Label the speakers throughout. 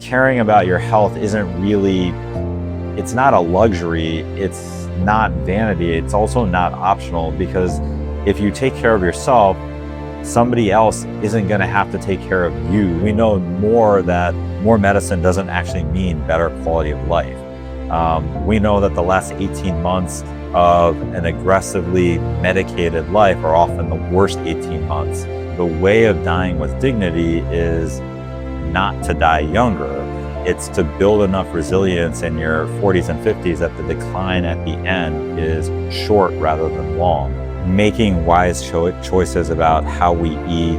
Speaker 1: caring about your health isn't really, it's not a luxury, it's not vanity, it's also not optional, because if you take care of yourself, somebody else isn't going to have to take care of you. We know that more medicine doesn't actually mean better quality of life. We know that the last 18 months of an aggressively medicated life are often the worst 18 months. The way of dying with dignity is not to die younger. It's to build enough resilience in your 40s and 50s that the decline at the end is short rather than long. Making wise choices about how we eat,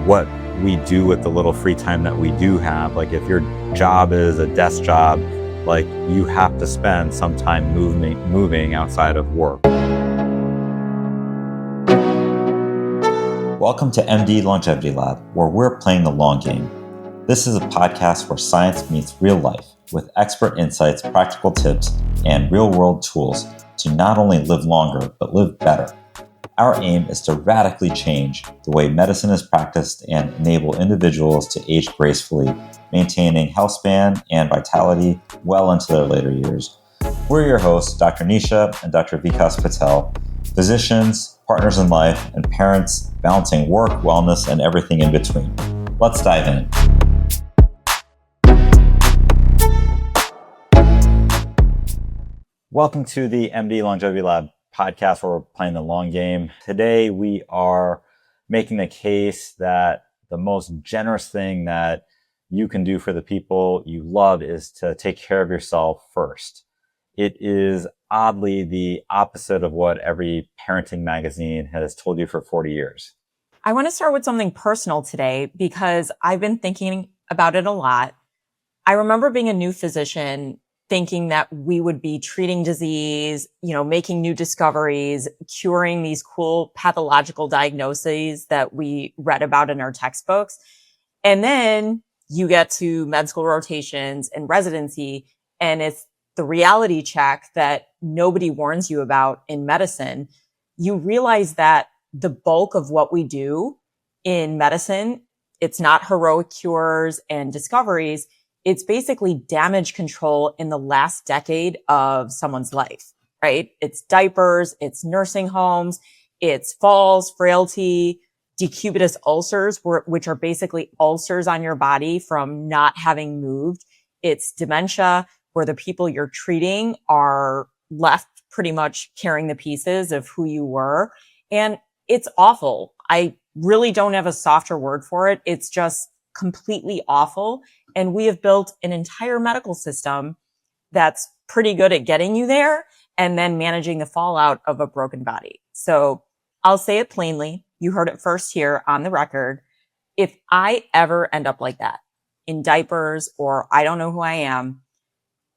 Speaker 1: what we do with the little free time that we do have. Like if your job is a desk job, like you have to spend some time moving outside of work.
Speaker 2: Welcome to MD Longevity Lab, where we're playing the long game. This is a podcast where science meets real life with expert insights, practical tips, and real-world tools to not only live longer, but live better. Our aim is to radically change the way medicine is practiced and enable individuals to age gracefully, maintaining health span and vitality well into their later years. We're your hosts, Dr. Nisha and Dr. Vikas Patel, physicians, partners in life, and parents balancing work, wellness, and everything in between. Let's dive in.
Speaker 1: Welcome to the MD Longevity Lab podcast, where we're playing the long game. Today, we are making the case that the most generous thing that you can do for the people you love is to take care of yourself first. It is oddly the opposite of what every parenting magazine has told you for 40 years.
Speaker 3: I want to start with something personal today because I've been thinking about it a lot. I remember being a new physician thinking that we would be treating disease, making new discoveries, curing these cool pathological diagnoses that we read about in our textbooks. And then you get to med school rotations and residency, and it's the reality check that nobody warns you about in medicine. You realize that the bulk of what we do in medicine, it's not heroic cures and discoveries. It's basically damage control in the last decade of someone's life, right? It's diapers, it's nursing homes, it's falls, frailty, decubitus ulcers, which are basically ulcers on your body from not having moved. It's dementia, where the people you're treating are left pretty much carrying the pieces of who you were. And it's awful. I really don't have a softer word for it. It's just completely awful. And we have built an entire medical system that's pretty good at getting you there and then managing the fallout of a broken body. So I'll say it plainly. You heard it first here on the record. If I ever end up like that in diapers or I don't know who I am,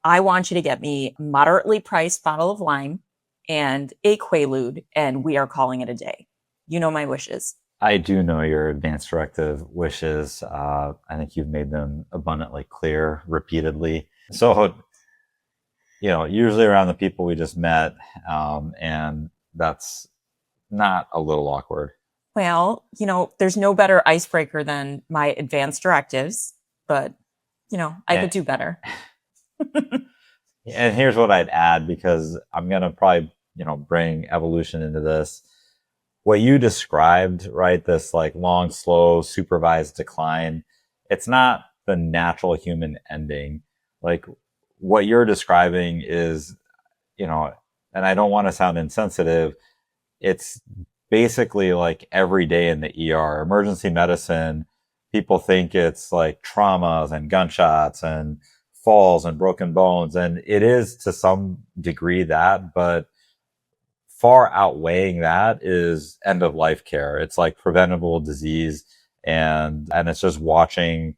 Speaker 3: I want you to get me a moderately priced bottle of wine and a Quaalude, and we are calling it a day. You know my wishes.
Speaker 1: I do know your advance directive wishes. I think you've made them abundantly clear repeatedly. So, usually around the people we just met, and that's not a little awkward.
Speaker 3: Well, there's no better icebreaker than my advance directives, but, I could do better.
Speaker 1: And here's what I'd add, because I'm going to probably, bring evolution into this. What you described, right, this like long, slow, supervised decline, it's not the natural human ending. Like what you're describing is, and I don't want to sound insensitive, it's basically like every day in the ER. Emergency medicine, people think it's like traumas and gunshots and falls and broken bones. And it is to some degree that, but far outweighing that is end of life care. It's like preventable disease, and it's just watching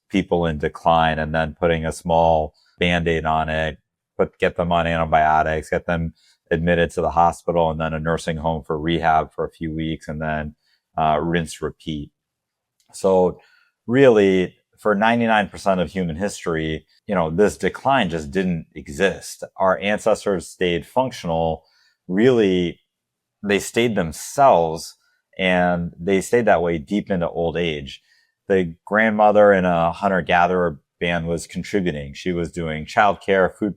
Speaker 1: people in decline and then putting a small Band-Aid on it, get them on antibiotics, get them admitted to the hospital and then a nursing home for rehab for a few weeks, and then rinse, repeat. So really, for 99% of human history, this decline just didn't exist. Our ancestors stayed functional. Really, they stayed themselves, and they stayed that way deep into old age. The grandmother in a hunter-gatherer lifespan was contributing. She was doing childcare, food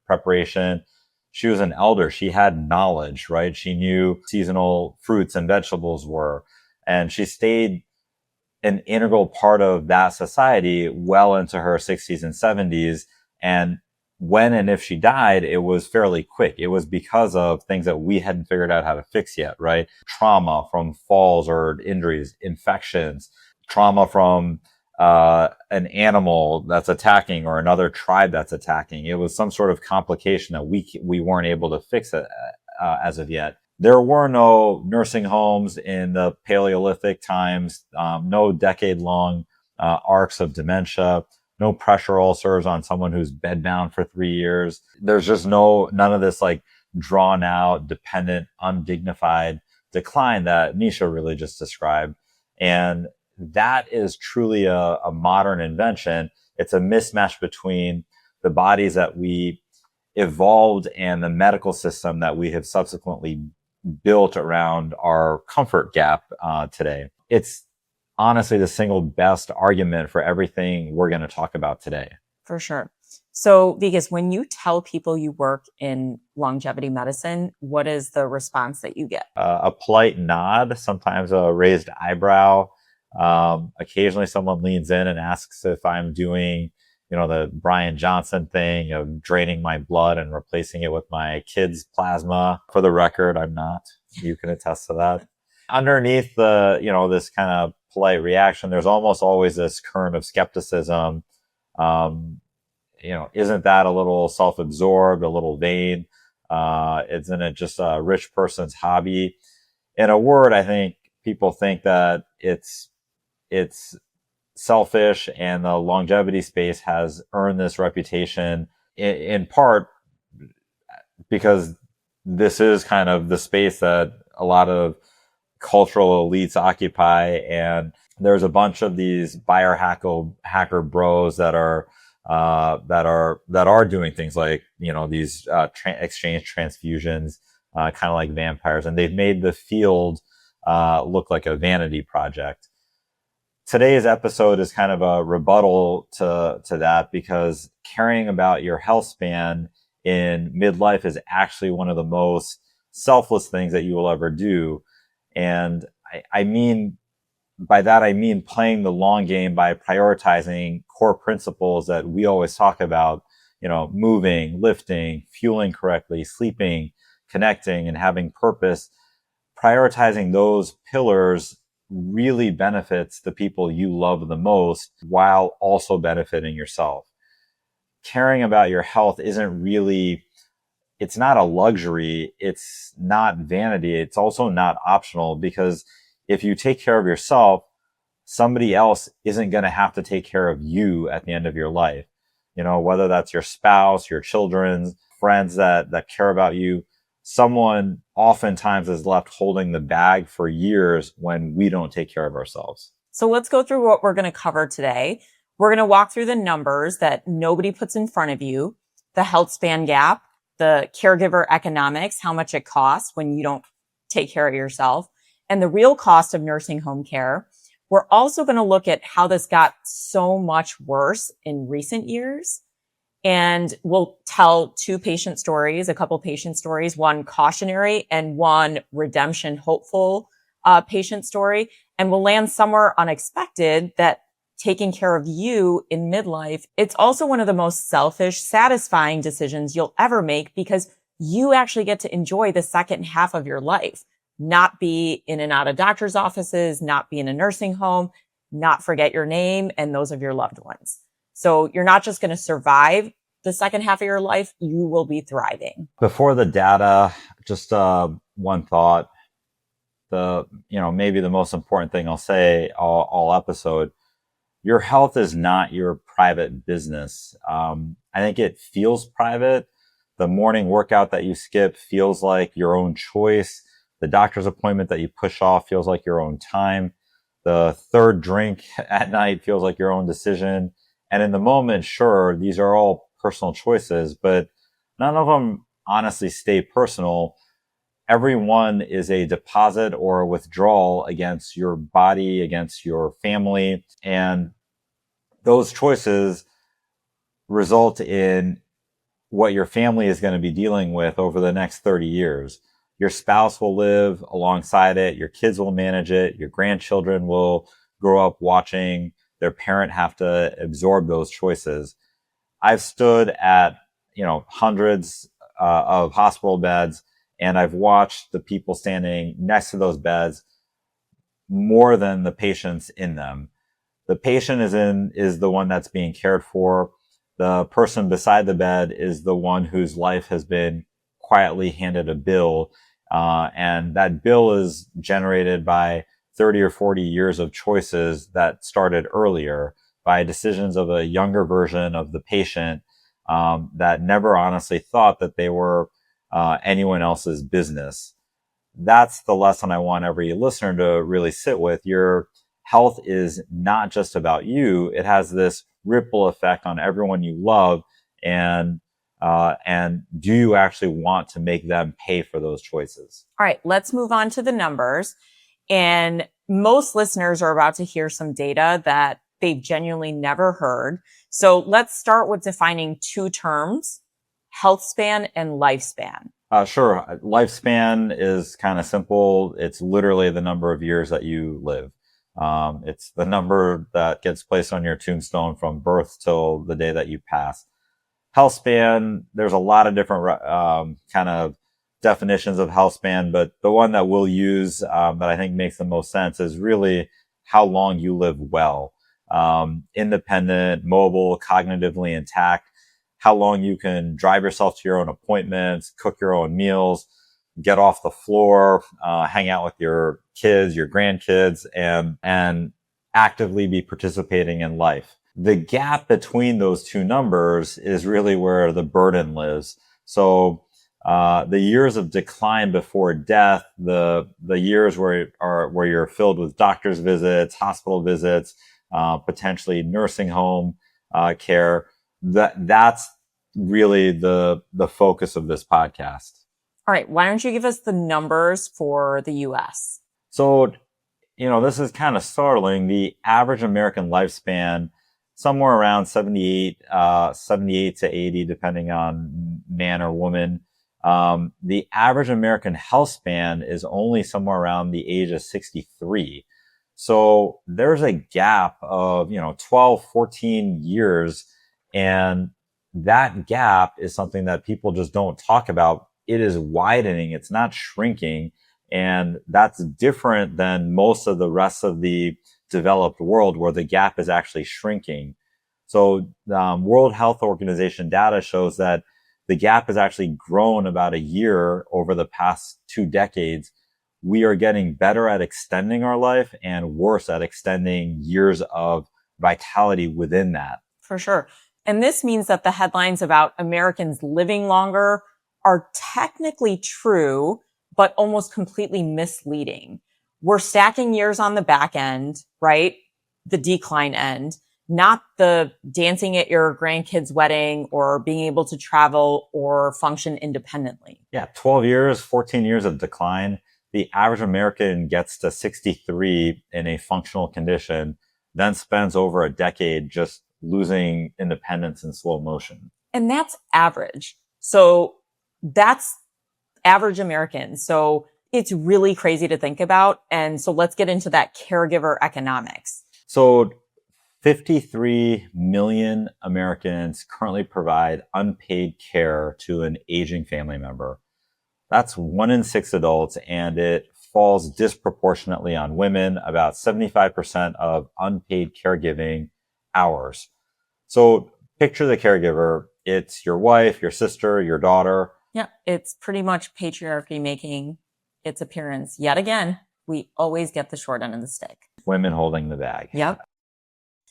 Speaker 1: preparation. She was an elder. She had knowledge, right? She knew seasonal fruits and vegetables were, and she stayed an integral part of that society well into her 60s and 70s. And when and if she died, it was fairly quick. It was because of things that we hadn't figured out how to fix yet, right? Trauma from falls or injuries, infections, trauma from an animal that's attacking or another tribe that's attacking. It was some sort of complication that we weren't able to fix it, as of yet. There were no nursing homes in the Paleolithic times, no decade-long arcs of dementia, no pressure ulcers on someone who's bedbound for 3 years. There's just none of this like drawn out, dependent, undignified decline that Nisha really just described. And that is truly a modern invention. It's a mismatch between the bodies that we evolved and the medical system that we have subsequently built around our comfort gap today. It's honestly the single best argument for everything we're going to talk about today.
Speaker 3: For sure. So, Vikas, when you tell people you work in longevity medicine, what is the response that you get?
Speaker 1: A polite nod, sometimes a raised eyebrow. Occasionally someone leans in and asks if I'm doing, the Brian Johnson thing of draining my blood and replacing it with my kid's plasma. For the record, I'm not. You can attest to that. Underneath this kind of polite reaction, there's almost always this current of skepticism. Isn't that a little self-absorbed, a little vain? Isn't it just a rich person's hobby? In a word, I think people think that it's selfish, and the longevity space has earned this reputation in part because this is kind of the space that a lot of cultural elites occupy. And there's a bunch of these biohacker bros that are doing things like, these exchange transfusions, kind of like vampires. And they've made the field look like a vanity project. Today's episode is kind of a rebuttal to that, because caring about your health span in midlife is actually one of the most selfless things that you will ever do. And I mean playing the long game by prioritizing core principles that we always talk about, moving, lifting, fueling correctly, sleeping, connecting, and having purpose. Prioritizing those pillars really benefits the people you love the most while also benefiting yourself. Caring about your health it's not a luxury. It's not vanity. It's also not optional, because if you take care of yourself, somebody else isn't going to have to take care of you at the end of your life. Whether that's your spouse, your children, friends that care about you. Someone oftentimes is left holding the bag for years when we don't take care of ourselves.
Speaker 3: So let's go through what we're going to cover today. We're going to walk through the numbers that nobody puts in front of you, the health span gap, the caregiver economics, how much it costs when you don't take care of yourself, and the real cost of nursing home care. We're also going to look at how this got so much worse in recent years. And we'll tell two patient stories, a couple patient stories, one cautionary and one redemption hopeful patient story. And we'll land somewhere unexpected that taking care of you in midlife, it's also one of the most selfish, satisfying decisions you'll ever make, because you actually get to enjoy the second half of your life, not be in and out of doctor's offices, not be in a nursing home, not forget your name and those of your loved ones. So you're not just going to survive the second half of your life, you will be thriving.
Speaker 1: Before the data, just one thought. Maybe the most important thing I'll say all episode, your health is not your private business. I think it feels private. The morning workout that you skip feels like your own choice. The doctor's appointment that you push off feels like your own time. The third drink at night feels like your own decision. And in the moment, sure, these are all personal choices, but none of them honestly stay personal. Every one is a deposit or a withdrawal against your body, against your family. And those choices result in what your family is going to be dealing with over the next 30 years. Your spouse will live alongside it. Your kids will manage it. Your grandchildren will grow up watching their parent have to absorb those choices. I've stood at, hundreds of hospital beds, and I've watched the people standing next to those beds more than the patients in them. The patient is the one that's being cared for. The person beside the bed is the one whose life has been quietly handed a bill. And that bill is generated by 30 or 40 years of choices that started earlier by decisions of a younger version of the patient, that never honestly thought that they were, anyone else's business. That's the lesson I want every listener to really sit with. Your health is not just about you. It has this ripple effect on everyone you love. And do you actually want to make them pay for those choices?
Speaker 3: All right, let's move on to the numbers. And most listeners are about to hear some data that they've genuinely never heard. So let's start with defining two terms, health span and lifespan.
Speaker 1: Sure. Lifespan is kind of simple. It's literally the number of years that you live. It's the number that gets placed on your tombstone from birth till the day that you pass. Health span, there's a lot of different kind of definitions of health span, but the one that we'll use that I think makes the most sense is really how long you live well. Independent, mobile, cognitively intact, how long you can drive yourself to your own appointments, cook your own meals, get off the floor, hang out with your kids, your grandkids, and actively be participating in life. The gap between those two numbers is really where the burden lives. So the years of decline before death, the years where you're filled with doctor's visits, hospital visits, potentially nursing home care, that's really the focus of this podcast.
Speaker 3: All right, why don't you give us the numbers for the US?
Speaker 1: So, this is kind of startling. The average American lifespan, somewhere around 78 to 80, depending on man or woman. The average American health span is only somewhere around the age of 63. So there's a gap of, 12, 14 years. And that gap is something that people just don't talk about. It is widening. It's not shrinking. And that's different than most of the rest of the developed world where the gap is actually shrinking. So World Health Organization data shows that the gap has actually grown about a year over the past 2 decades. We are getting better at extending our life and worse at extending years of vitality within that.
Speaker 3: For sure. And this means that the headlines about Americans living longer are technically true, but almost completely misleading. We're stacking years on the back end, right? The decline end, not the dancing at your grandkid's wedding or being able to travel or function independently.
Speaker 1: Yeah, 12 years, 14 years of decline. The average American gets to 63 in a functional condition, then spends over a decade just losing independence in slow motion.
Speaker 3: And that's average. So that's average American. So it's really crazy to think about. And so let's get into that caregiver economics.
Speaker 1: So 53 million Americans currently provide unpaid care to an aging family member. That's 1 in 6 adults, and it falls disproportionately on women, about 75% of unpaid caregiving hours. So picture the caregiver. It's your wife, your sister, your daughter.
Speaker 3: Yeah, it's pretty much patriarchy making its appearance yet again. We always get the short end of the stick.
Speaker 1: Women holding the bag.
Speaker 3: Yep.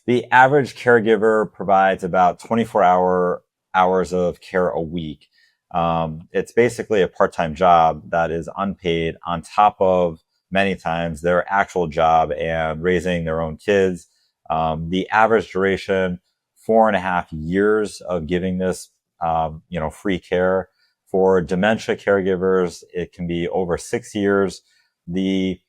Speaker 1: The average caregiver provides about 24 hours of care a week. It's basically a part-time job that is unpaid on top of many times their actual job and raising their own kids. The average duration, 4.5 years of giving this, free care. For dementia caregivers, it can be over 6 years. The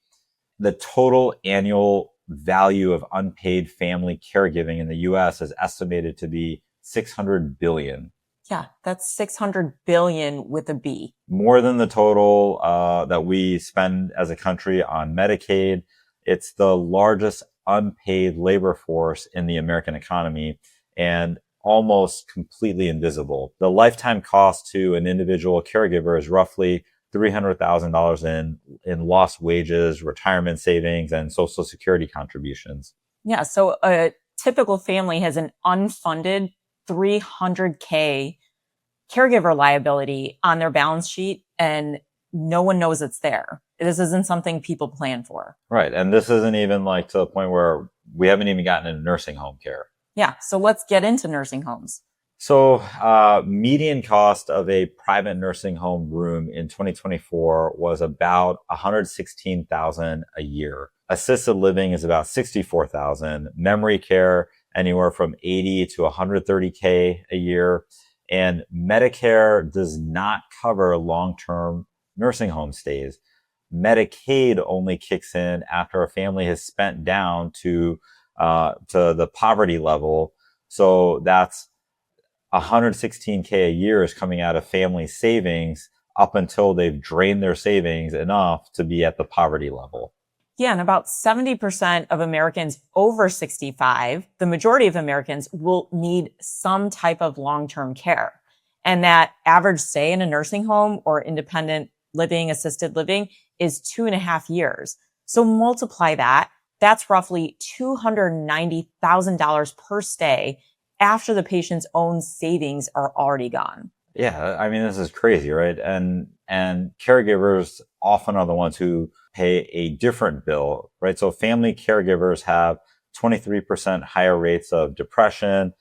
Speaker 1: total annual value of unpaid family caregiving in the U.S. is estimated to be 600 billion.
Speaker 3: Yeah, that's 600 billion with a B.
Speaker 1: More than the total that we spend as a country on Medicaid. It's the largest unpaid labor force in the American economy and almost completely invisible. The lifetime cost to an individual caregiver is roughly $300,000 in lost wages, retirement savings, and Social Security contributions.
Speaker 3: Yeah, so a typical family has an unfunded $300K caregiver liability on their balance sheet, and no one knows it's there. This isn't something people plan for.
Speaker 1: Right. And this isn't even like to the point where we haven't even gotten into nursing home care.
Speaker 3: Yeah, so let's get into nursing homes.
Speaker 1: So, median cost of a private nursing home room in 2024 was about $116,000 a year. Assisted living is about $64,000. Memory care, anywhere from $80 to $130K a year. And Medicare does not cover long-term nursing home stays. Medicaid only kicks in after a family has spent down to the poverty level. So that's $116K a year is coming out of family savings up until they've drained their savings enough to be at the poverty level.
Speaker 3: Yeah, and about 70% of Americans over 65, the majority of Americans, will need some type of long-term care. And that average stay in a nursing home or independent living, assisted living is 2.5 years. So multiply that. That's roughly $290,000 per stay after the patient's own savings are already gone.
Speaker 1: Yeah, I mean, this is crazy, right? And caregivers often are the ones who pay a different bill, right? So family caregivers have 23% higher rates of depression,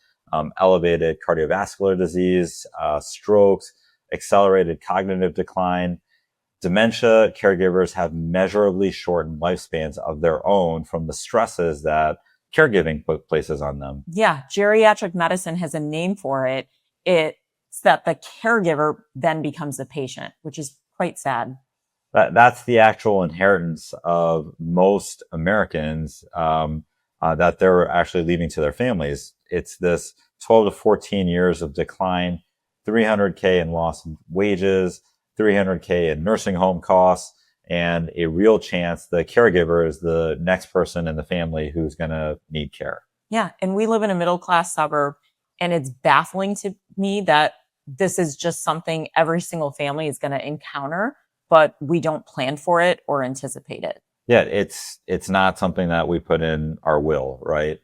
Speaker 1: elevated cardiovascular disease, strokes, accelerated cognitive decline. Dementia caregivers have measurably shortened lifespans of their own from the stresses that caregiving places on them.
Speaker 3: Yeah, geriatric medicine has a name for it. It's that the caregiver then becomes the patient, which is quite sad.
Speaker 1: That's the actual inheritance of most Americans that they're actually leaving to their families. It's this 12 to 14 years of decline, 300K in lost wages, 300K in nursing home costs, and a real chance the caregiver is the next person in the family who's going to need care.
Speaker 3: Yeah, and we live in a middle-class suburb, and it's baffling to me that this is just something every single family is going to encounter, but we don't plan for it or anticipate it.
Speaker 1: Yeah, it's not something that we put in our will, right?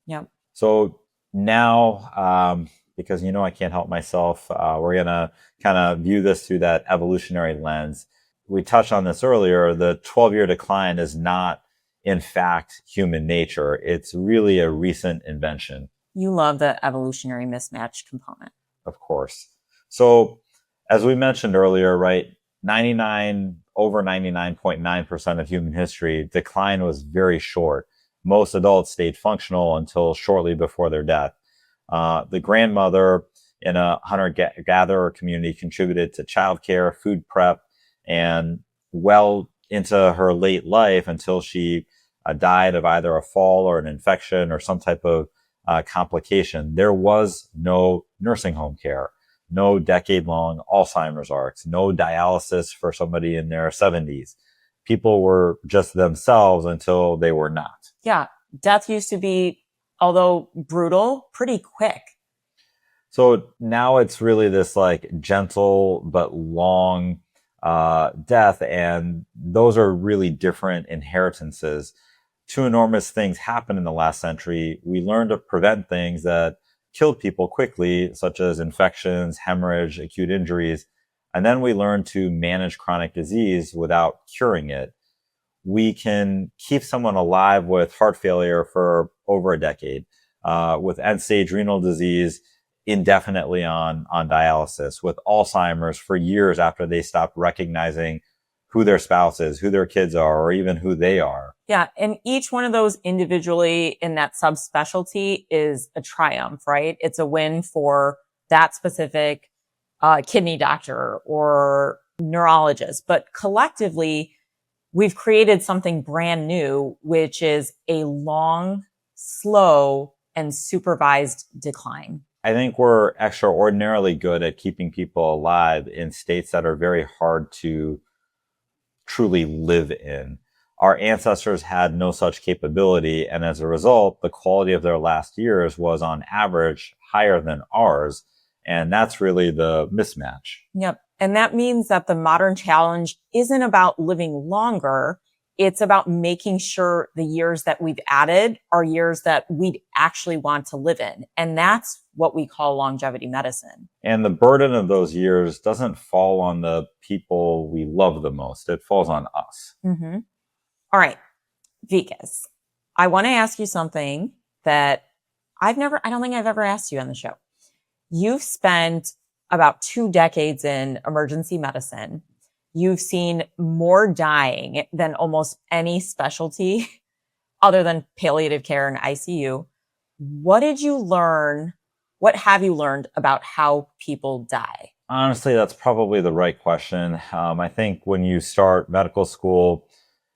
Speaker 3: Yeah.
Speaker 1: So now, because I can't help myself, we're going to kind of view this through that evolutionary lens. We touched on this earlier. The 12-year decline is not, in fact, human nature. It's really a recent invention.
Speaker 3: You love the evolutionary mismatch component.
Speaker 1: Of course. So as we mentioned earlier, right, over 99.9% of human history, decline was very short. Most adults stayed functional until shortly before their death. The grandmother in a hunter-gatherer community contributed to childcare, food prep, and well into her late life until she died of either a fall or an infection or some type of complication. There was no nursing home care, no decade-long Alzheimer's ARCs, no dialysis for somebody in their 70s. People were just themselves until they were not.
Speaker 3: Yeah, death used to be, although brutal, pretty quick.
Speaker 1: So now it's really this like gentle but long death, and those are really different inheritances. Two enormous things happened in the last century. We learned to prevent things that killed people quickly, such as infections, hemorrhage, acute injuries. And then we learned to manage chronic disease without curing it. We can keep someone alive with heart failure for over a decade, with end-stage renal disease indefinitely on dialysis, with Alzheimer's for years after they stop recognizing who their spouse is, who their kids are, or even who they are.
Speaker 3: Yeah. And each one of those individually in that subspecialty is a triumph, right? It's a win for that specific kidney doctor or neurologist. But collectively, we've created something brand new, which is a long, slow, and supervised decline.
Speaker 1: I think we're extraordinarily good at keeping people alive in states that are very hard to truly live in. Our ancestors had no such capability, and as a result, the quality of their last years was on average higher than ours. And that's really the mismatch.
Speaker 3: Yep. And that means that the modern challenge isn't about living longer. It's about making sure the years that we've added are years that we'd actually want to live in. And that's what we call longevity medicine.
Speaker 1: And the burden of those years doesn't fall on the people we love the most. It falls on us.
Speaker 3: Mm-hmm. All right, Vikas, I want to ask you something that I don't think I've ever asked you on the show. You've spent about 2 decades in emergency medicine. You've seen more dying than almost any specialty other than palliative care and ICU. What did you learn? What have you learned about how people die?
Speaker 1: Honestly, that's probably the right question. I think when you start medical school,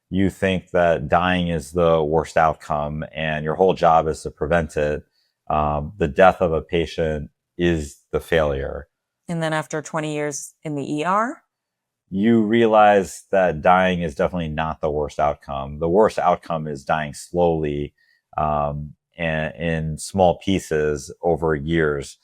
Speaker 1: you think that dying is the worst outcome and your whole job is to prevent it. The death of a patient is the failure.
Speaker 3: And then after 20 years in the ER,
Speaker 1: you realize that dying is definitely not the worst outcome. The worst outcome is dying slowly, and in small pieces over years,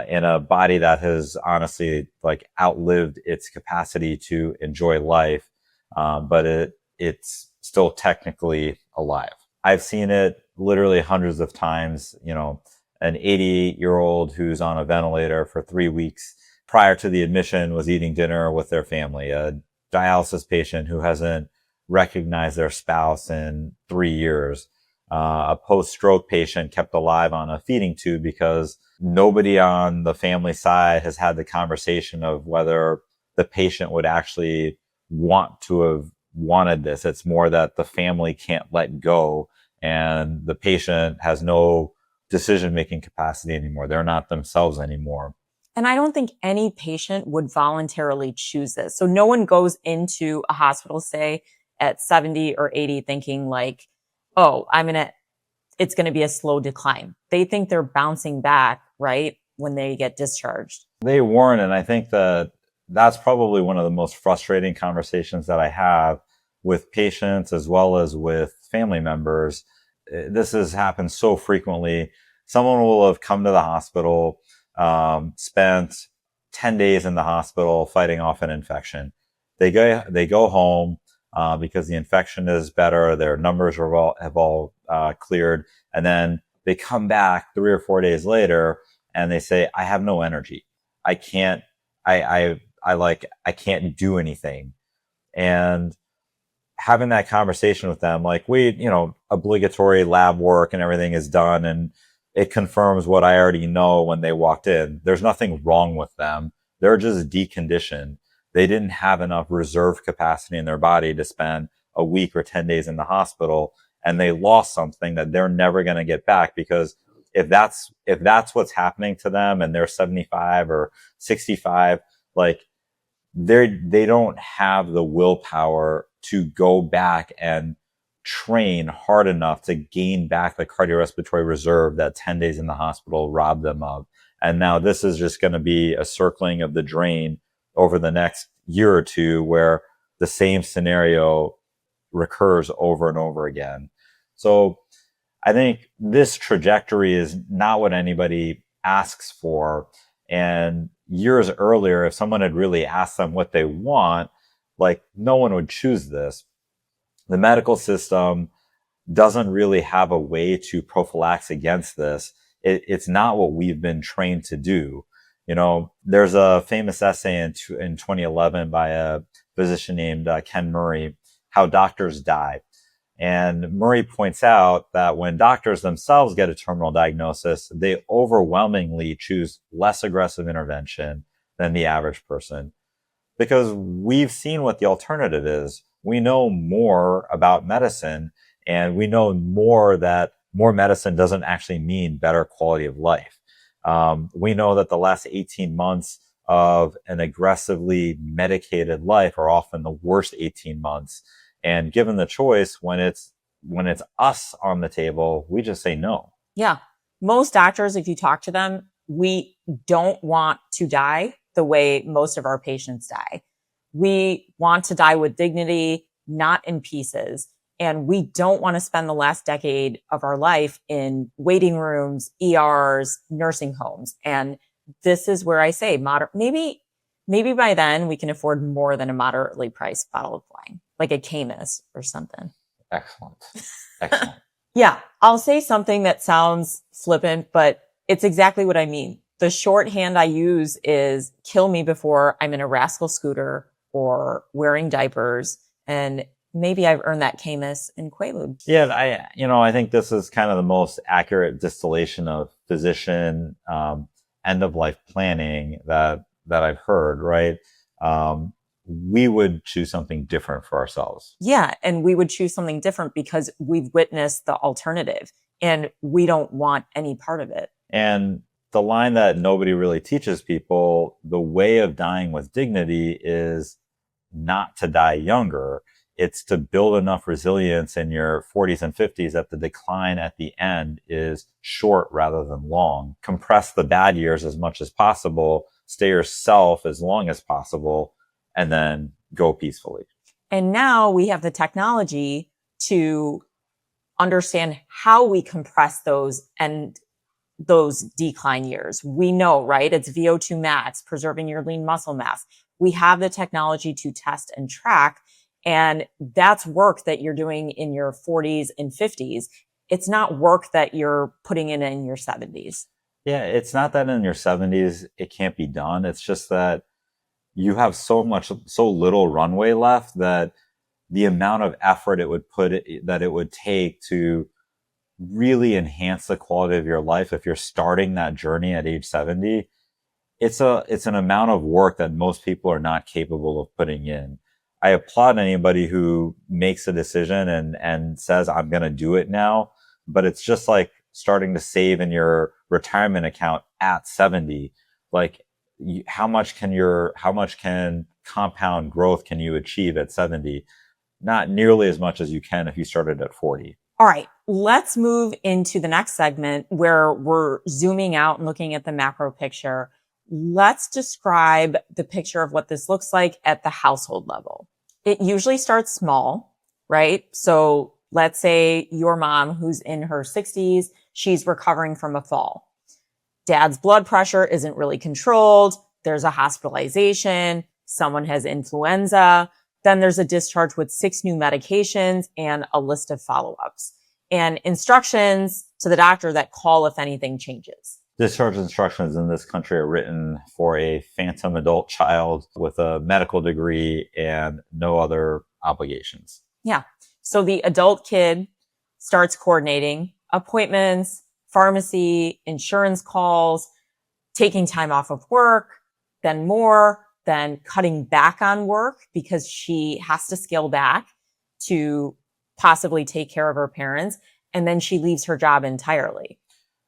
Speaker 1: in a body that has honestly like outlived its capacity to enjoy life, but it's still technically alive. I've seen it literally hundreds of times. An 88-year-old who's on a ventilator for 3 weeks prior to the admission was eating dinner with their family, a dialysis patient who hasn't recognized their spouse in 3 years, a post-stroke patient kept alive on a feeding tube because nobody on the family side has had the conversation of whether the patient would actually want to have wanted this. It's more that the family can't let go and the patient has no decision-making capacity anymore. They're not themselves anymore.
Speaker 3: And I don't think any patient would voluntarily choose this. So no one goes into a hospital stay at 70 or 80 thinking like, oh, it's going to be a slow decline. They think they're bouncing back, right, when they get discharged.
Speaker 1: They weren't. And I think that's probably one of the most frustrating conversations that I have with patients as well as with family members. This has happened so frequently. Someone will have come to the hospital, spent 10 days in the hospital fighting off an infection. They go home, because the infection is better. Their numbers have all cleared. And then they come back 3 or 4 days later and they say, I have no energy. I can't do anything. And having that conversation with them, like obligatory lab work and everything is done and it confirms what I already know when they walked in. There's nothing wrong with them. They're just deconditioned. They didn't have enough reserve capacity in their body to spend a week or 10 days in the hospital, and they lost something that they're never going to get back, because if that's what's happening to them and they're 75 or 65, like they don't have the willpower to go back and train hard enough to gain back the cardiorespiratory reserve that 10 days in the hospital robbed them of. And now this is just going to be a circling of the drain over the next year or two where the same scenario recurs over and over again. So I think this trajectory is not what anybody asks for. And years earlier, if someone had really asked them what they want, like no one would choose this. The medical system doesn't really have a way to prophylax against this. It's not what we've been trained to do. There's a famous essay in 2011 by a physician named Ken Murray, How Doctors Die. And Murray points out that when doctors themselves get a terminal diagnosis, they overwhelmingly choose less aggressive intervention than the average person, because we've seen what the alternative is. We know more about medicine, and we know more that more medicine doesn't actually mean better quality of life. We know that the last 18 months of an aggressively medicated life are often the worst 18 months. And given the choice, when it's us on the table, we just say no.
Speaker 3: Yeah. Most doctors, if you talk to them, we don't want to die the way most of our patients die. We want to die with dignity, not in pieces. And we don't want to spend the last decade of our life in waiting rooms, ERs, nursing homes. And this is where I say maybe by then we can afford more than a moderately priced bottle of wine, like a Camus or something.
Speaker 1: Excellent. Excellent.
Speaker 3: Yeah, I'll say something that sounds flippant, but it's exactly what I mean. The shorthand I use is kill me before I'm in a rascal scooter or wearing diapers. And maybe I've earned that Camus in Quaalude.
Speaker 1: Yeah, I think this is kind of the most accurate distillation of physician end of life planning that I've heard, right? We would choose something different for ourselves.
Speaker 3: Yeah. And we would choose something different because we've witnessed the alternative and we don't want any part of it.
Speaker 1: And the line that nobody really teaches people, the way of dying with dignity is not to die younger. It's to build enough resilience in your 40s and 50s that the decline at the end is short rather than long. Compress the bad years as much as possible, stay yourself as long as possible, and then go peacefully.
Speaker 3: And now we have the technology to understand how we compress those decline years. We know, right? It's VO2 max, preserving your lean muscle mass. We have the technology to test and track. And that's work that you're doing in your 40s and 50s. It's not work that you're putting in your 70s.
Speaker 1: Yeah, it's not that in your 70s it can't be done. It's just that you have so little runway left that the amount of effort it would take to really enhance the quality of your life if you're starting that journey at age 70, it's an amount of work that most people are not capable of putting in. I applaud anybody who makes a decision and says, I'm going to do it now. But it's just like starting to save in your retirement account at 70. Like, how much can compound growth can you achieve at 70? Not nearly as much as you can if you started at 40.
Speaker 3: All right, let's move into the next segment where we're zooming out and looking at the macro picture. Let's describe the picture of what this looks like at the household level. It usually starts small, right? So let's say your mom who's in her 60s, she's recovering from a fall. Dad's blood pressure isn't really controlled. There's a hospitalization. Someone has influenza. Then there's a discharge with 6 new medications and a list of follow-ups and instructions to the doctor that call if anything changes.
Speaker 1: Discharge instructions in this country are written for a phantom adult child with a medical degree and no other obligations.
Speaker 3: Yeah. So the adult kid starts coordinating appointments, pharmacy, insurance calls, taking time off of work, then cutting back on work because she has to scale back to possibly take care of her parents. And then she leaves her job entirely.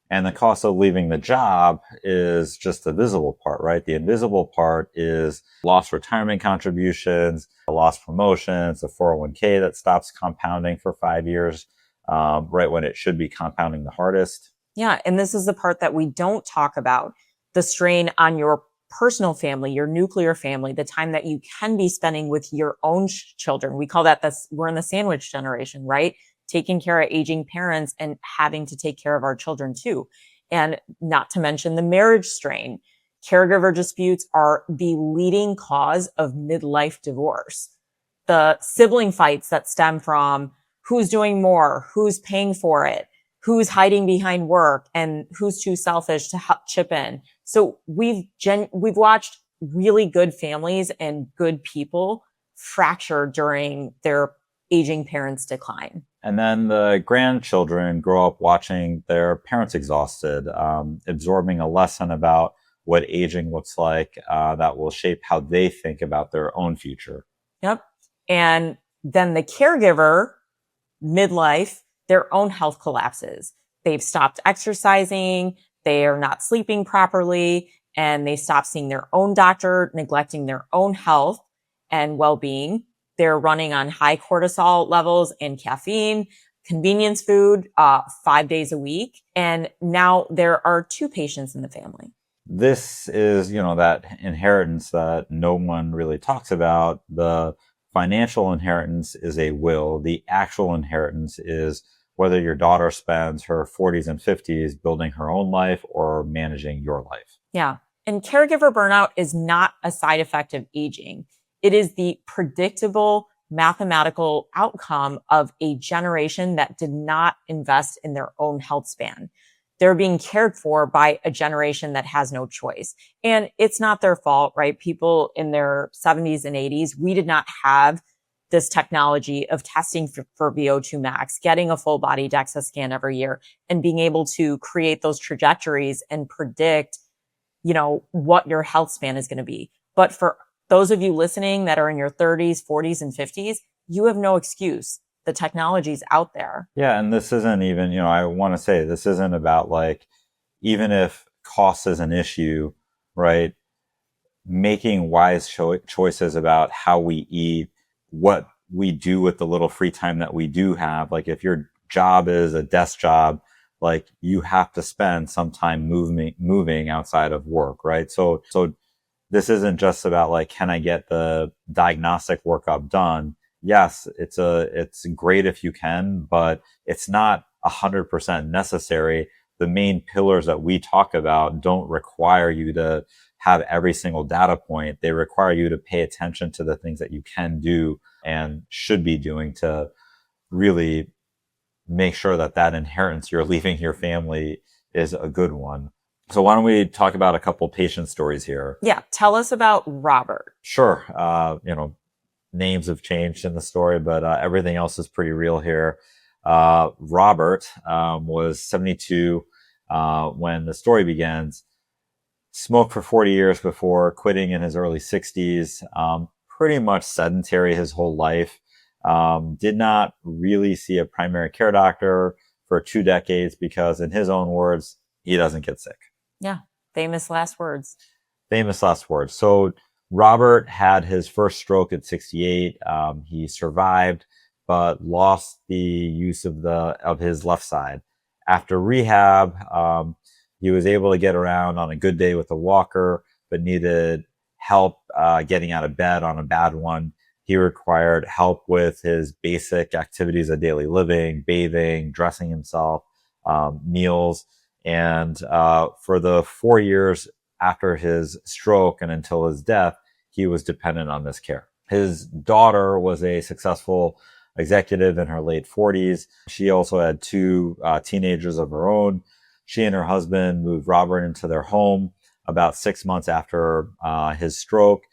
Speaker 1: And the cost of leaving the job is just the visible part, right? The invisible part is lost retirement contributions, lost promotions, the 401k that stops compounding for 5 years, right when it should be compounding the hardest.
Speaker 3: Yeah. And this is the part that we don't talk about, the strain on your personal family, your nuclear family, the time that you can be spending with your own children. We call that we're in the sandwich generation, right? Taking care of aging parents and having to take care of our children too. And not to mention the marriage strain. Caregiver disputes are the leading cause of midlife divorce. The sibling fights that stem from who's doing more, who's paying for it, who's hiding behind work, and who's too selfish to chip in. So we've watched really good families and good people fracture during their aging parents' decline.
Speaker 1: And then the grandchildren grow up watching their parents exhausted, absorbing a lesson about what aging looks like that will shape how they think about their own future.
Speaker 3: Yep. And then the caregiver, midlife, their own health collapses. They've stopped exercising, they are not sleeping properly, and they stop seeing their own doctor, neglecting their own health and well-being. They're running on high cortisol levels and caffeine. convenience food, 5 days a week. And now there are 2 patients in the family.
Speaker 1: This is, that inheritance that no one really talks about. The financial inheritance is a will. The actual inheritance is whether your daughter spends her 40s and 50s building her own life or managing your life.
Speaker 3: Yeah. And caregiver burnout is not a side effect of aging. It is the predictable mathematical outcome of a generation that did not invest in their own health span. They're being cared for by a generation that has no choice. And it's not their fault, right? People in their 70s and 80s, we did not have this technology of testing for VO2 max, getting a full body DEXA scan every year, and being able to create those trajectories and predict, what your health span is going to be. But for those of you listening that are in your 30s, 40s, and 50s, you have no excuse. The technology's out there.
Speaker 1: Yeah. And this isn't even, I want to say this isn't about even if cost is an issue, right? Making wise choices about how we eat, what we do with the little free time that we do have. Like if your job is a desk job, you have to spend some time moving outside of work, right? So this isn't just about can I get the diagnostic workup done? Yes, it's great if you can, but it's not 100% necessary. The main pillars that we talk about don't require you to have every single data point. They require you to pay attention to the things that you can do and should be doing to really make sure that inheritance you're leaving your family is a good one. So why don't we talk about a couple patient stories here?
Speaker 3: Yeah. Tell us about Robert.
Speaker 1: Sure. Names have changed in the story, but everything else is pretty real here. Robert was 72 when the story begins. Smoked for 40 years before quitting in his early 60s. Pretty much sedentary his whole life. Did not really see a primary care doctor for 2 decades because, in his own words, he doesn't get sick.
Speaker 3: Yeah. Famous last words.
Speaker 1: So Robert had his first stroke at 68. He survived, but lost the use of his left side. After rehab, he was able to get around on a good day with a walker, but needed help getting out of bed on a bad one. He required help with his basic activities of daily living, bathing, dressing himself, meals. And for the 4 years after his stroke and until his death, he was dependent on this care. His daughter was a successful executive in her late 40s. She also had 2 teenagers of her own. She and her husband moved Robert into their home about 6 months after his stroke.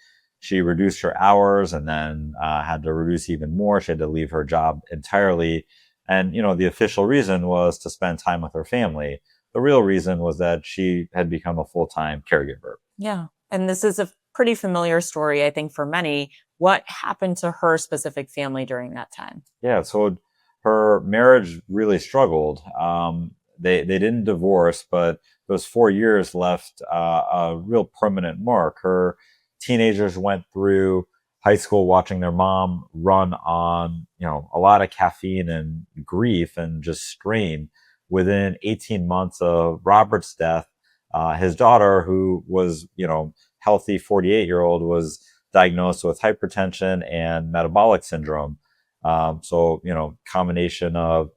Speaker 1: She reduced her hours and then had to reduce even more. She had to leave her job entirely. And, the official reason was to spend time with her family. The real reason was that she had become a full-time caregiver.
Speaker 3: Yeah. And this is a pretty familiar story, I think, for many. What happened to her specific family during that time?
Speaker 1: Yeah. So her marriage really struggled. They didn't divorce, but those 4 years left a real permanent mark. Her teenagers went through high school watching their mom run on, a lot of caffeine and grief and just strain. Within 18 months of Robert's death, his daughter, who was, healthy 48-year-old, was diagnosed with hypertension and metabolic syndrome. Combination of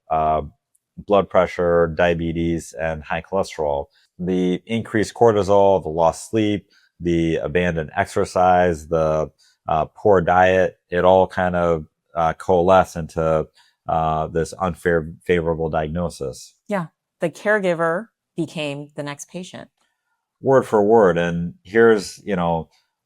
Speaker 1: blood pressure, diabetes, and high cholesterol. The increased cortisol, the lost sleep, the abandoned exercise, the poor diet, it all kind of coalesced into this unfavorable diagnosis.
Speaker 3: Yeah. The caregiver became the next patient.
Speaker 1: Word for word. And here's,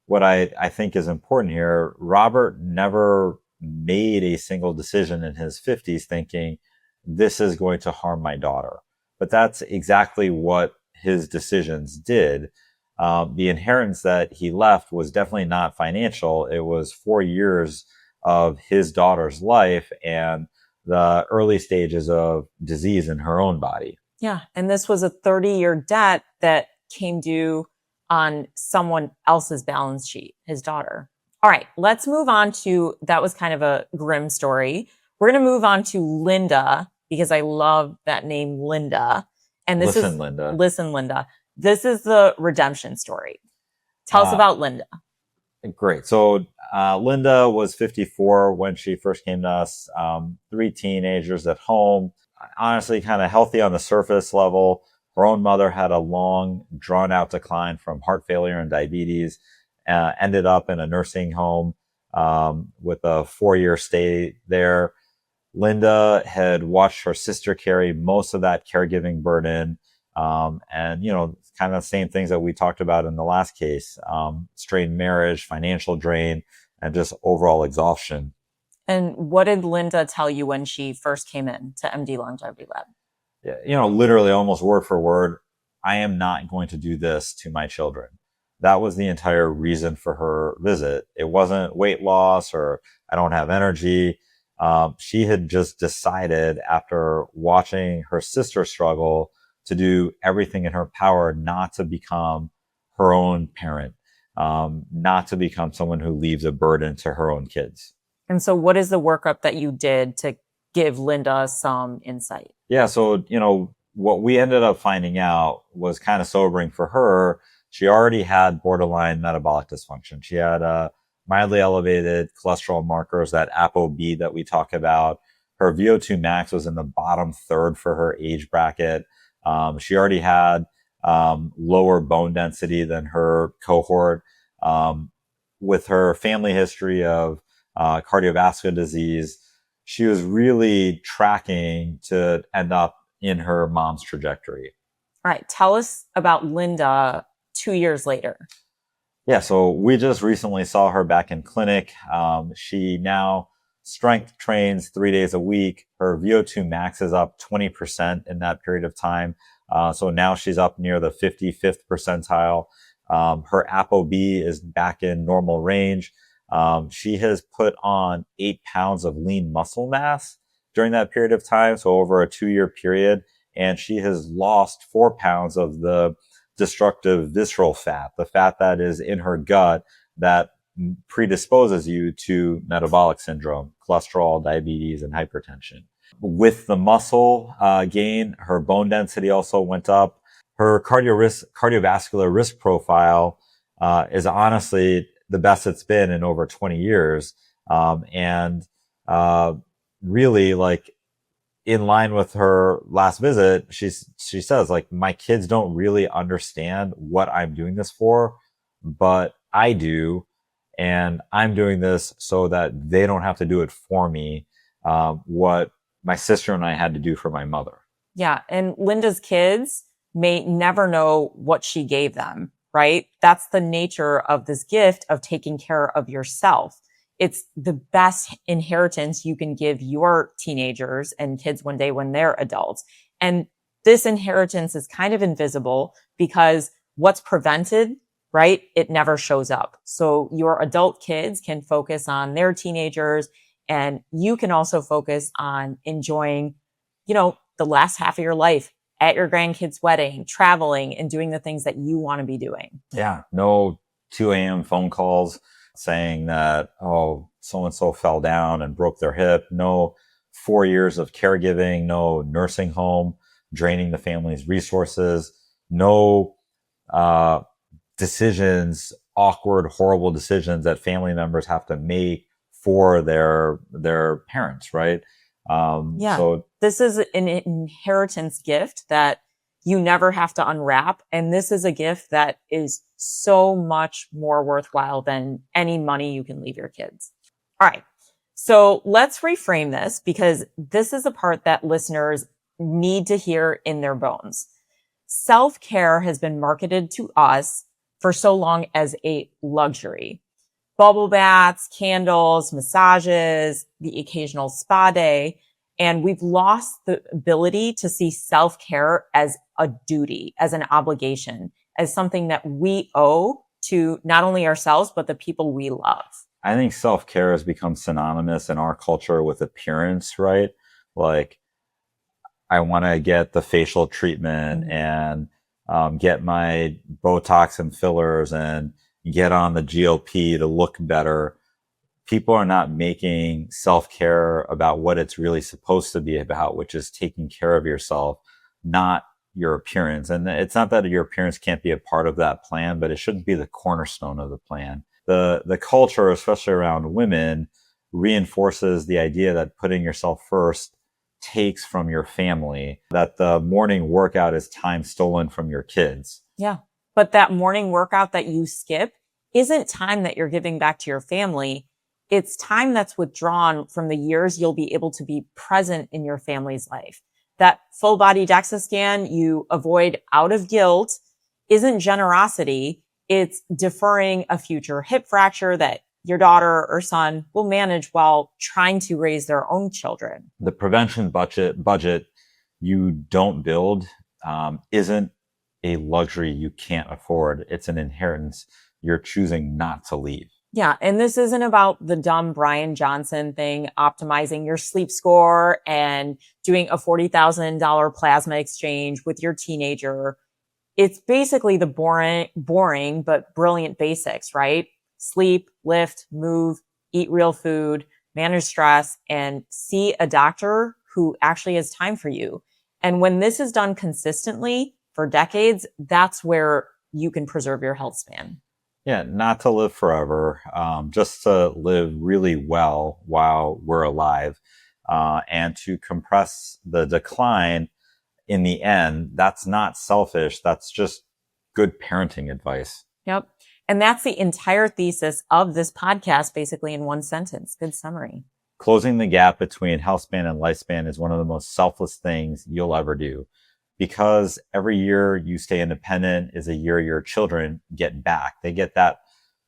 Speaker 1: what I think is important here. Robert never made a single decision in his 50s thinking, this is going to harm my daughter. But that's exactly what his decisions did. The inheritance that he left was definitely not financial. It was 4 years of his daughter's life and the early stages of disease in her own body.
Speaker 3: Yeah. And this was a 30-year debt that came due on someone else's balance sheet, his daughter. All right, let's move on to, that was kind of a grim story. We're going to move on to Linda, because I love that name, Linda. And this
Speaker 1: Listen,
Speaker 3: is,
Speaker 1: Linda.
Speaker 3: listen, Linda, this is the redemption story. Tell us about Linda.
Speaker 1: Great. So Linda was 54 when she first came to us. 3 teenagers at home. Honestly, kind of healthy on the surface level. Her own mother had a long, drawn-out decline from heart failure and diabetes. Ended up in a nursing home with a 4-year stay there. Linda had watched her sister carry most of that caregiving burden. And, kind of the same things that we talked about in the last case, strained marriage, financial drain, and just overall exhaustion.
Speaker 3: And what did Linda tell you when she first came in to MD Longevity Lab?
Speaker 1: Yeah, literally almost word for word, I am not going to do this to my children. That was the entire reason for her visit. It wasn't weight loss or I don't have energy. She had just decided after watching her sister struggle to do everything in her power not to become her own parent, not to become someone who leaves a burden to her own kids.
Speaker 3: And so what is the workup that you did to give Linda some insight?
Speaker 1: Yeah. So, what we ended up finding out was kind of sobering for her. She already had borderline metabolic dysfunction. She had mildly elevated cholesterol markers, that ApoB that we talk about. Her VO2 max was in the bottom third for her age bracket. She already had lower bone density than her cohort. With her family history of cardiovascular disease, she was really tracking to end up in her mom's trajectory.
Speaker 3: All right. Tell us about Linda 2 years later.
Speaker 1: Yeah, so we just recently saw her back in clinic. She now strength trains 3 days a week. Her VO2 max is up 20% in that period of time. So now she's up near the 55th percentile. Her ApoB is back in normal range. She has put on 8 pounds of lean muscle mass during that period of time. So over a 2-year period, and she has lost 4 pounds of the destructive visceral fat, the fat that is in her gut that predisposes you to metabolic syndrome, cholesterol, diabetes, and hypertension. With the muscle gain, her bone density also went up. Her cardiovascular risk profile is honestly the best it's been in over 20 years. Really, like, in line with her last visit, she says, like, my kids don't really understand what I'm doing this for, but I do. And I'm doing this so that they don't have to do it for me. What my sister and I had to do for my mother.
Speaker 3: Yeah. And Linda's kids may never know what she gave them, right? That's the nature of this gift of taking care of yourself. It's the best inheritance you can give your teenagers and kids one day when they're adults. And this inheritance is kind of invisible because what's prevented, right? It never shows up. So your adult kids can focus on their teenagers, and you can also focus on enjoying, the last half of your life at your grandkid's wedding, traveling and doing the things that you want to be doing.
Speaker 1: Yeah. No 2 a.m. phone calls saying that, oh, so-and-so fell down and broke their hip. No 4 years of caregiving, no nursing home, draining the family's resources, no decisions, awkward, horrible decisions that family members have to make for their parents, right?
Speaker 3: So this is an inheritance gift that you never have to unwrap. And this is a gift that is so much more worthwhile than any money you can leave your kids. All right. So let's reframe this, because this is a part that listeners need to hear in their bones. Self-care has been marketed to us for so long as a luxury. Bubble baths, candles, massages, the occasional spa day. And we've lost the ability to see self-care as a duty, as an obligation, as something that we owe to not only ourselves, but the people we love.
Speaker 1: I think self-care has become synonymous in our culture with appearance, right? Like, I want to get the facial treatment and get my Botox and fillers and get on the GLP to look better. people are not making self-care about what it's really supposed to be about, which is taking care of yourself, not your appearance. And it's not that your appearance can't be a part of that plan, but it shouldn't be the cornerstone of the plan. The culture, especially around women, reinforces the idea that putting yourself first takes from your family, that the morning workout is time stolen from your kids.
Speaker 3: Yeah. But that morning workout that you skip isn't time that you're giving back to your family. It's time that's withdrawn from the years you'll be able to be present in your family's life. That full body DEXA scan you avoid out of guilt isn't generosity. It's deferring a future hip fracture that your daughter or son will manage while trying to raise their own children.
Speaker 1: The prevention budget you don't build isn't a luxury you can't afford. It's an inheritance you're choosing not to leave.
Speaker 3: Yeah. And this isn't about the dumb Brian Johnson thing, optimizing your sleep score and doing a $40,000 plasma exchange with your teenager. It's basically the boring, but brilliant basics, right? Sleep, lift, move, eat real food, manage stress, and see a doctor who actually has time for you. And when this is done consistently for decades, that's where you can preserve your health span.
Speaker 1: Yeah, not to live forever, just to live really well while we're alive, and to compress the decline in the end. That's not selfish. That's just good parenting advice.
Speaker 3: Yep. And that's the entire thesis of this podcast, basically in one sentence. Good summary.
Speaker 1: Closing the gap between health span and lifespan is one of the most selfless things you'll ever do, because every year you stay independent is a year your children get back. They get that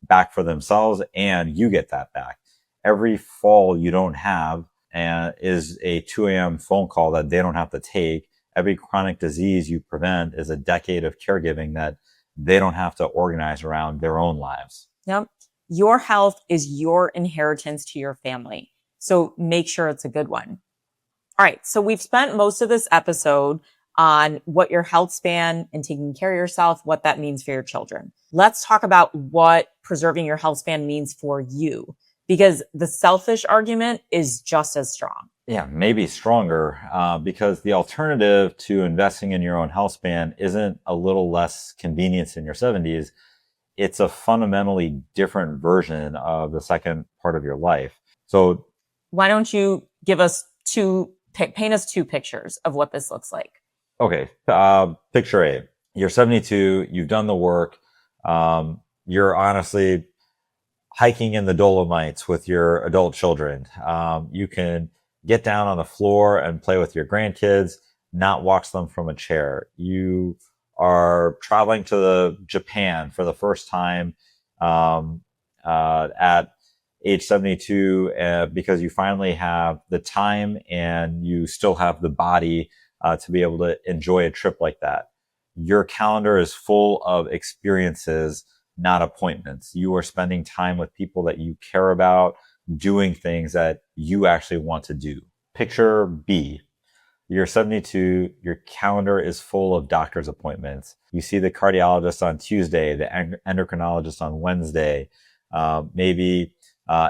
Speaker 1: back for themselves, and you get that back. Every fall you don't have is a 2 a.m. phone call that they don't have to take. Every chronic disease you prevent is a decade of caregiving that they don't have to organize around their own lives.
Speaker 3: Yep. Your health is your inheritance to your family. So make sure it's a good one. All right. So we've spent most of this episode on what your health span and taking care of yourself, what that means for your children. Let's talk about what preserving your health span means for you, because the selfish argument is just as strong.
Speaker 1: Yeah, maybe stronger, because the alternative to investing in your own health span isn't a little less convenience in your 70s. It's a fundamentally different version of the second part of your life. So
Speaker 3: why don't you give us paint us two pictures of what this looks like?
Speaker 1: Okay. Picture A, you're 72, you've done the work. You're honestly hiking in the Dolomites with your adult children. You can get down on the floor and play with your grandkids, not watch them from a chair. You are traveling to Japan for the first time, at age 72, because you finally have the time and you still have the body to be able to enjoy a trip like that. Your calendar is full of experiences, not appointments. You are spending time with people that you care about, doing things that you actually want to do. Picture B. You're 72, your calendar is full of doctor's appointments. You see the cardiologist on Tuesday, the endocrinologist on Wednesday, maybe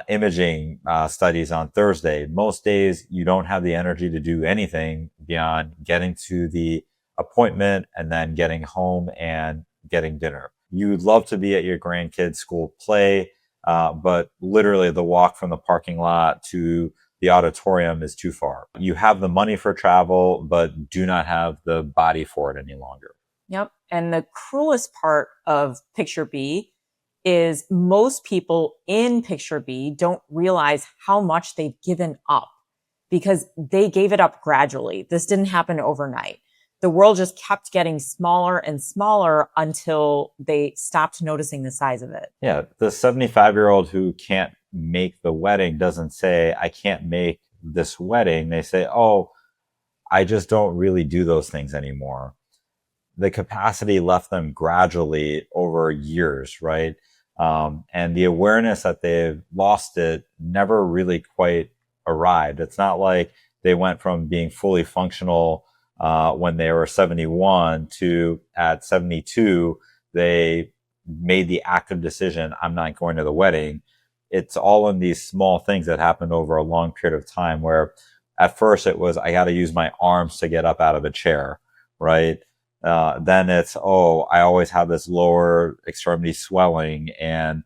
Speaker 1: imaging studies on Thursday. Most days you don't have the energy to do anything beyond getting to the appointment and then getting home and getting dinner. You'd love to be at your grandkids' school play, but literally the walk from the parking lot to the auditorium is too far. You have the money for travel, but do not have the body for it any longer.
Speaker 3: Yep. And the cruelest part of picture B is most people in picture B don't realize how much they've given up, because they gave it up gradually. This didn't happen overnight. The world just kept getting smaller and smaller until they stopped noticing the size of it.
Speaker 1: Yeah. The 75-year-old who can't make the wedding doesn't say, I can't make this wedding. They say, oh, I just don't really do those things anymore. The capacity left them gradually over years, right? And the awareness that they've lost it never really quite arrived. It's not like they went from being fully functional when they were 71 to at 72, they made the active decision, I'm not going to the wedding. it's all in these small things that happened over a long period of time, where at first it was, I got to use my arms to get up out of a chair, right? Then it's, oh, I always have this lower extremity swelling, and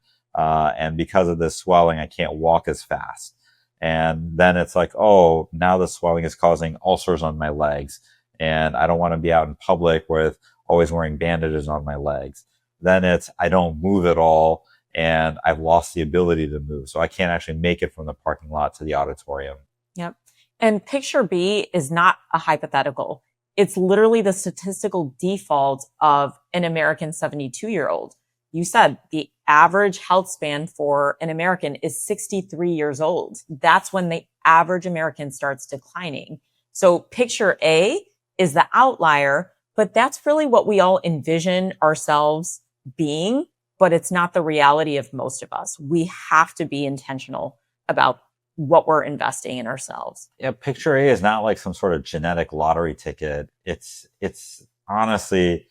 Speaker 1: because of this swelling, I can't walk as fast. And then it's like, oh, now the swelling is causing ulcers on my legs, and I don't want to be out in public with always wearing bandages on my legs. Then it's, I don't move at all, and I've lost the ability to move. So I can't actually make it from the parking lot to the auditorium.
Speaker 3: Yep. And picture B is not a hypothetical. It's literally the statistical default of an American 72-year-old. You said the average health span for an American is 63 years old. That's when the average American starts declining. So picture A is the outlier, but that's really what we all envision ourselves being, but it's not the reality of most of us. We have to be intentional about what we're investing in ourselves.
Speaker 1: Yeah, picture A is not like some sort of genetic lottery ticket. It's honestly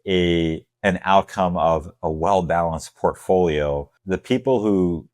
Speaker 1: an outcome of a well-balanced portfolio. The people who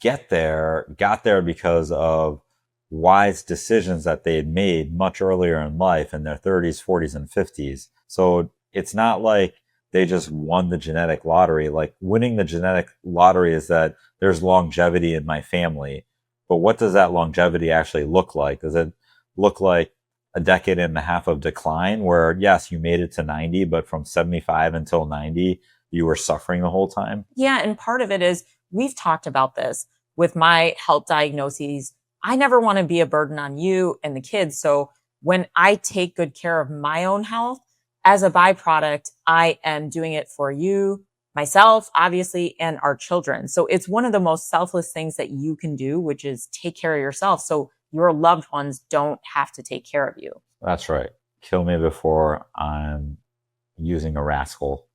Speaker 1: got there because of wise decisions that they had made much earlier in life, in their 30s, 40s, and 50s. So it's not like they just won the genetic lottery. Like, winning the genetic lottery is that there's longevity in my family. But what does that longevity actually look like? Does it look like a decade and a half of decline where, yes, you made it to 90, but from 75 until 90, you were suffering the whole time?
Speaker 3: Yeah. And part of it is, we've talked about this with my health diagnoses. I never want to be a burden on you and the kids. So when I take good care of my own health, as a byproduct, I am doing it for you, myself, obviously, and our children. So it's one of the most selfless things that you can do, which is take care of yourself, so your loved ones don't have to take care of you.
Speaker 1: That's right. Kill me before I'm using a rascal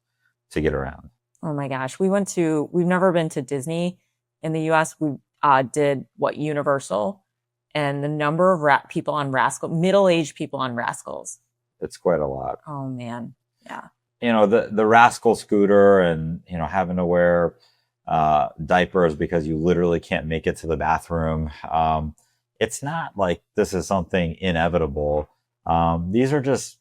Speaker 1: to get around.
Speaker 3: Oh my gosh. We've never been to Disney in the US. We did Universal, and the number of people on middle-aged people on rascals.
Speaker 1: It's quite a lot.
Speaker 3: Oh man. Yeah.
Speaker 1: The rascal scooter, and, having to wear diapers because you literally can't make it to the bathroom. It's not like this is something inevitable. These are just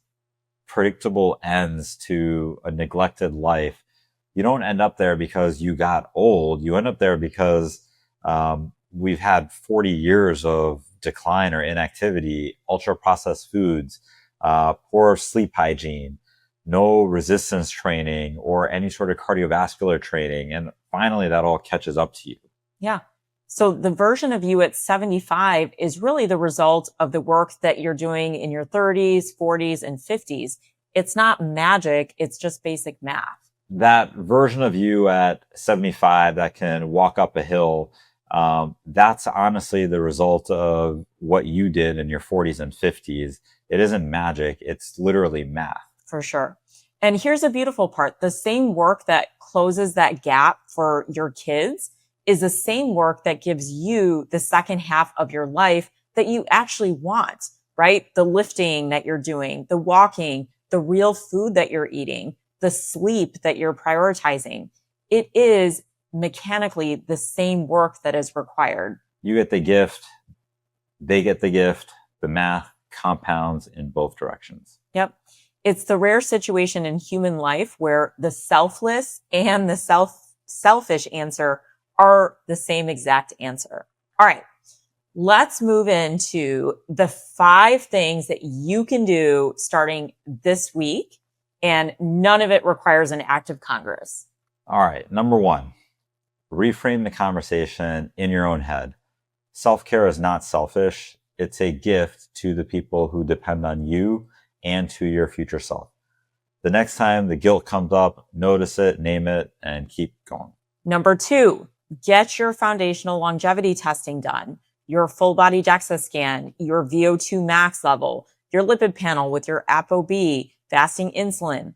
Speaker 1: predictable ends to a neglected life. You don't end up there because you got old. You end up there because we've had 40 years of decline or inactivity, ultra processed foods, poor sleep hygiene, no resistance training or any sort of cardiovascular training. And finally, that all catches up to you.
Speaker 3: Yeah. So the version of you at 75 is really the result of the work that you're doing in your 30s, 40s, and 50s. It's not magic. It's just basic math.
Speaker 1: That version of you at 75 that can walk up a hill, that's honestly the result of what you did in your 40s and 50s. It isn't magic. It's literally math.
Speaker 3: For sure. And here's a beautiful part. The same work that closes that gap for your kids is the same work that gives you the second half of your life that you actually want, right? The lifting that you're doing, the walking, the real food that you're eating, the sleep that you're prioritizing. It is mechanically the same work that is required.
Speaker 1: You get the gift, they get the gift, the math compounds in both directions.
Speaker 3: Yep. It's the rare situation in human life where the selfless and the selfish answer are the same exact answer. All right. Let's move into the 5 things that you can do starting this week, and none of it requires an act of Congress.
Speaker 1: All right. Number 1, reframe the conversation in your own head. Self-care is not selfish. It's a gift to the people who depend on you and to your future self. The next time the guilt comes up, notice it, name it, and keep going.
Speaker 3: Number 2, get your foundational longevity testing done. Your full body DEXA scan, your VO2 max level, your lipid panel with your ApoB, fasting insulin.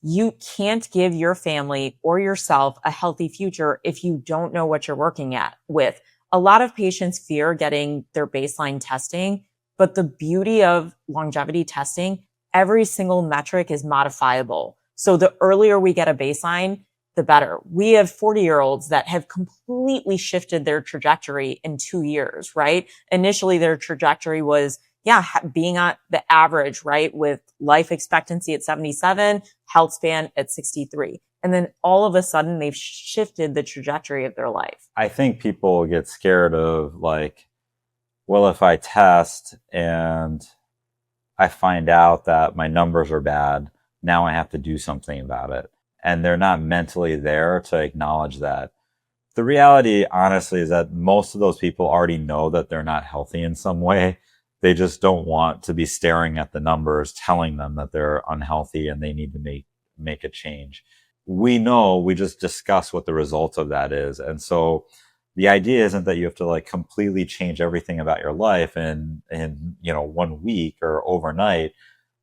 Speaker 3: You can't give your family or yourself a healthy future if you don't know what you're working with. A lot of patients fear getting their baseline testing, but the beauty of longevity testing, every single metric is modifiable. So the earlier we get a baseline, the better. We have 40-year-olds that have completely shifted their trajectory in 2 years, right? Initially, their trajectory was, being on the average, right? With life expectancy at 77, health span at 63. And then all of a sudden they've shifted the trajectory of their life.
Speaker 1: I think people get scared of like, well, if I test and I find out that my numbers are bad, now I have to do something about it. And they're not mentally there to acknowledge that. The reality, honestly, is that most of those people already know that they're not healthy in some way. They just don't want to be staring at the numbers, telling them that they're unhealthy and they need to make a change. We know, we just discuss what the result of that is. And so the idea isn't that you have to like completely change everything about your life in 1 week or overnight.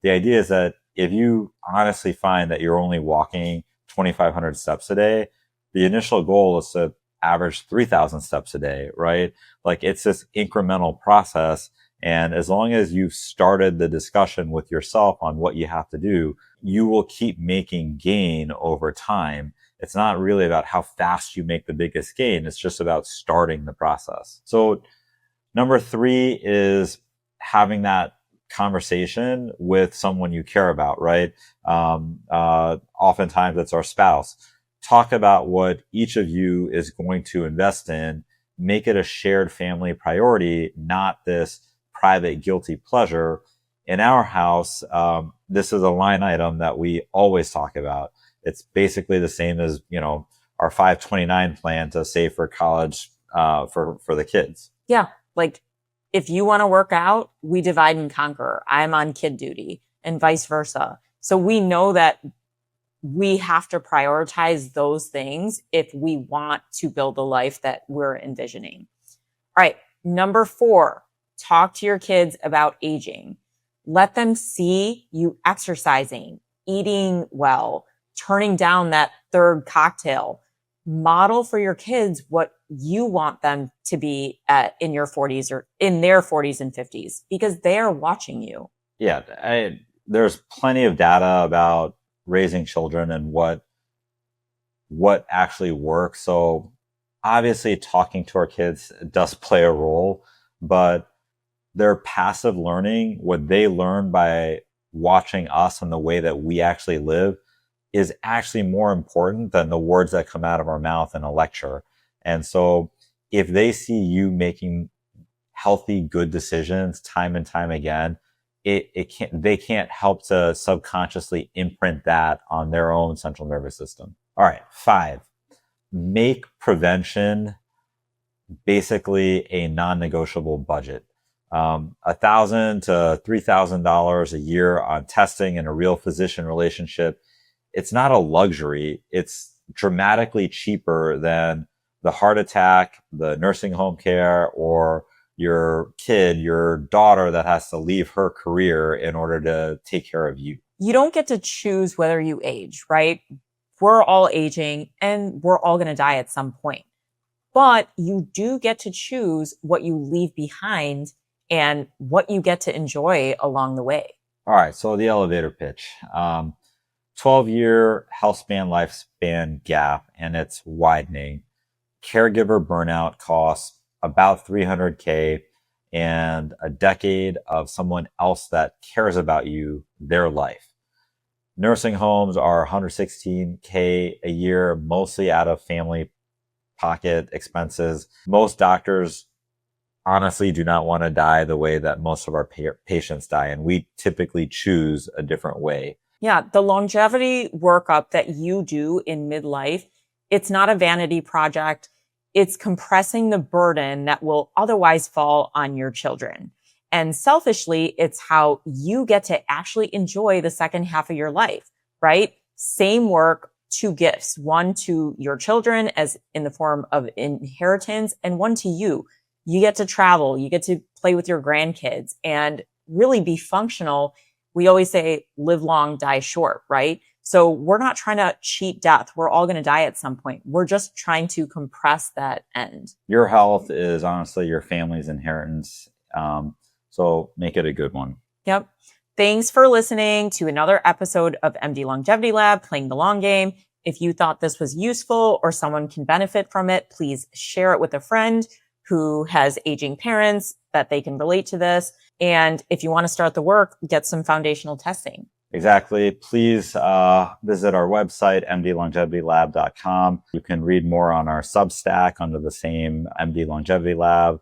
Speaker 1: The idea is that if you honestly find that you're only walking 2,500 steps a day, the initial goal is to average 3,000 steps a day, right? Like it's this incremental process. And as long as you've started the discussion with yourself on what you have to do, you will keep making gain over time. It's not really about how fast you make the biggest gain. It's just about starting the process. So number 3 is having that conversation with someone you care about, right? Oftentimes it's our spouse. Talk about what each of you is going to invest in. Make it a shared family priority, not this private guilty pleasure. In our house, this is a line item that we always talk about. It's basically the same as, our 529 plan to save for college, for the kids.
Speaker 3: Yeah. Like if you want to work out, we divide and conquer. I'm on kid duty and vice versa. So we know that we have to prioritize those things if we want to build the life that we're envisioning. All right. Number 4, talk to your kids about aging. Let them see you exercising, eating well, turning down that third cocktail. Model for your kids what you want them to be in your 40s or in their 40s and 50s, because they are watching you.
Speaker 1: Yeah. There's plenty of data about raising children and what actually works. So obviously talking to our kids does play a role, but their passive learning, what they learn by watching us and the way that we actually live, is actually more important than the words that come out of our mouth in a lecture. And so if they see you making healthy, good decisions time and time again, they can't help to subconsciously imprint that on their own central nervous system. All right. 5, make prevention basically a non-negotiable budget. $1,000 to $3,000 a year on testing and a real physician relationship. It's not a luxury. It's dramatically cheaper than the heart attack, the nursing home care, or your kid, your daughter that has to leave her career in order to take care of you.
Speaker 3: You don't get to choose whether you age, right? We're all aging and we're all going to die at some point. But you do get to choose what you leave behind and what you get to enjoy along the way.
Speaker 1: All right. So the elevator pitch, 12-year healthspan lifespan gap, and it's widening. Caregiver burnout costs about $300K, and a decade of someone else that cares about you, their life. Nursing homes are $116K a year, mostly out of family pocket expenses. Most doctors honestly do not want to die the way that most of our patients die, and we typically choose a different way.
Speaker 3: Yeah, the longevity workup that you do in midlife, it's not a vanity project. It's compressing the burden that will otherwise fall on your children. And selfishly, it's how you get to actually enjoy the second half of your life, right? Same work, 2 gifts, one to your children as in the form of inheritance, and one to you. You get to travel, you get to play with your grandkids and really be functional. We always say live long, die short, right? So we're not trying to cheat death. We're all going to die at some point. We're just trying to compress that end.
Speaker 1: Your health is honestly your family's inheritance. So make it a good one.
Speaker 3: Yep. Thanks for listening to another episode of MD Longevity Lab, playing the long game. If you thought this was useful or someone can benefit from it, please share it with a friend who has aging parents that they can relate to this. And if you want to start the work, get some foundational testing.
Speaker 1: Exactly. Please visit our website, mdlongevitylab.com. You can read more on our Substack under the same MD Longevity Lab.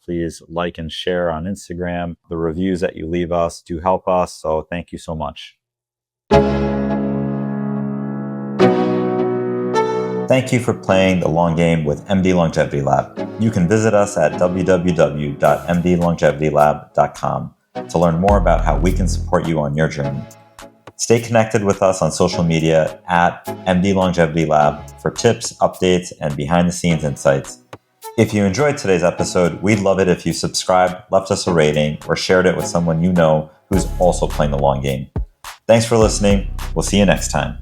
Speaker 1: Please like and share on Instagram. The reviews that you leave us do help us. So thank you so much.
Speaker 2: Thank you for playing the long game with MD Longevity Lab. You can visit us at www.mdlongevitylab.com to learn more about how we can support you on your journey. Stay connected with us on social media at MD Longevity Lab for tips, updates, and behind-the-scenes insights. If you enjoyed today's episode, we'd love it if you subscribed, left us a rating, or shared it with someone you know who's also playing the long game. Thanks for listening. We'll see you next time.